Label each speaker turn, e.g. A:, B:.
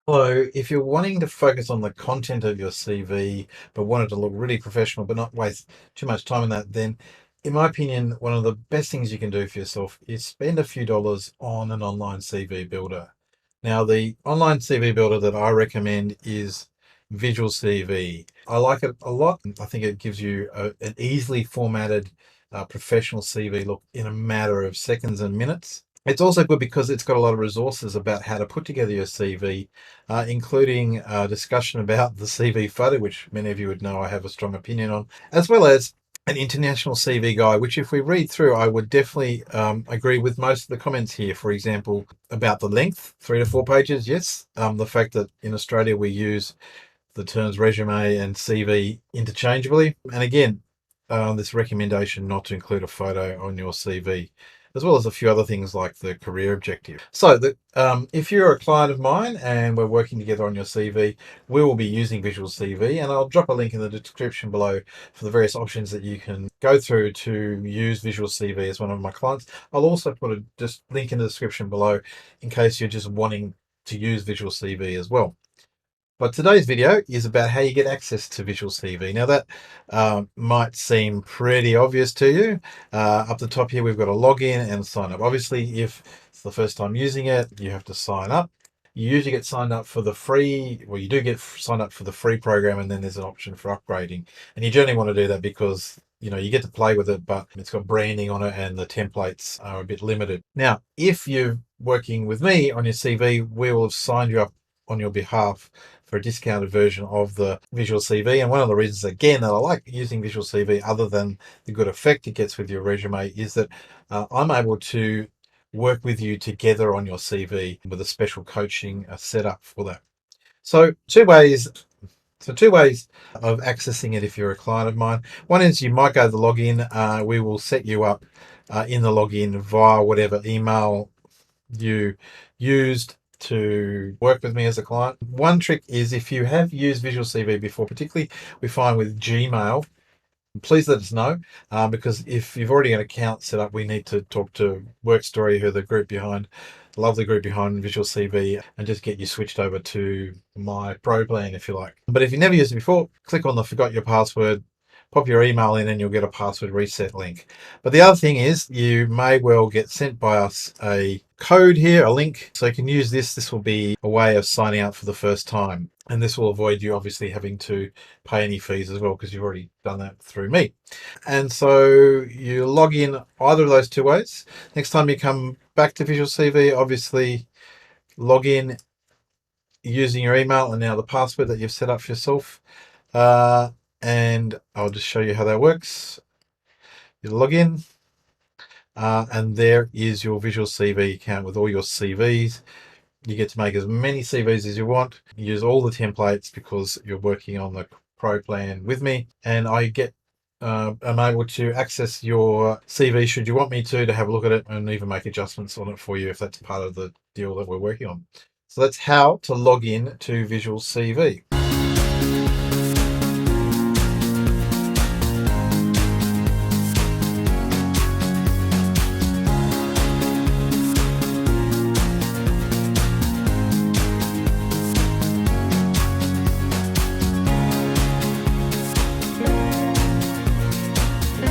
A: Hello, if you're wanting to focus on the content of your CV, but want it to look really professional, but not waste too much time on that, then in my opinion, one of the best things you can do for yourself is spend a few dollars on an online CV builder. Now, the online CV builder that I recommend is Visual CV. I like it a lot. I think it gives you an easily formatted professional CV look in a matter of seconds and minutes. It's also good because it's got a lot of resources about how to put together your CV, including a discussion about the CV photo, which many of you would know I have a strong opinion on, as well as an international CV guide, which if we read through, I would definitely agree with most of the comments here. For example, about the length, 3 to 4 pages. Yes. The fact that in Australia we use the terms resume and CV interchangeably. And again, this recommendation not to include a photo on your CV, as well as a few other things like the career objective. So if you're a client of mine and we're working together on your CV, we will be using Visual CV, and I'll drop a link in the description below for the various options that you can go through to use Visual CV as one of my clients. I'll also put a just link in the description below in case you're just wanting to use Visual CV as well. But today's video is about how you get access to Visual CV. Now that might seem pretty obvious to you. Up the top here, we've got a login and sign up. Obviously, if it's the first time using it, you have to sign up. You usually get signed up for the free, well, you do get signed up for the free program, and then there's an option for upgrading. And you generally want to do that because you get to play with it, but it's got branding on it and the templates are a bit limited. Now, if you're working with me on your CV, we will have signed you up on your behalf for a discounted version of the Visual CV. And one of the reasons, again, that I like using Visual CV, other than the good effect it gets with your resume, is that I'm able to work with you together on your CV with a special coaching setup for that. So two ways of accessing it if you're a client of mine. One is you might go to the login. We will set you up in the login via whatever email you used to work with me as a client. One trick is if you have used Visual CV before, particularly we find with Gmail, please let us know, because if you've already got an account set up, we need to talk to WorkStory, who are the lovely group behind Visual CV, and just get you switched over to my pro plan, if you like. But if you never used it before, click on the forgot your password, pop your email in, and you'll get a password reset link. But the other thing is you may well get sent by us a code here, a link, so you can use this. This will be a way of signing up for the first time, and this will avoid you obviously having to pay any fees as well, because you've already done that through me. And so you log in either of those two ways. Next time you come back to Visual CV, obviously log in using your email and now the password that you've set up for yourself. And I'll just show you how that works. You log in, and there is your Visual CV account with all your CVs. You get to make as many CVs as you want. Use all the templates because you're working on the pro plan with me, and I'm able to access your CV should you want me to have a look at it and even make adjustments on it for you if that's part of the deal that we're working on. So that's how to log in to Visual CV.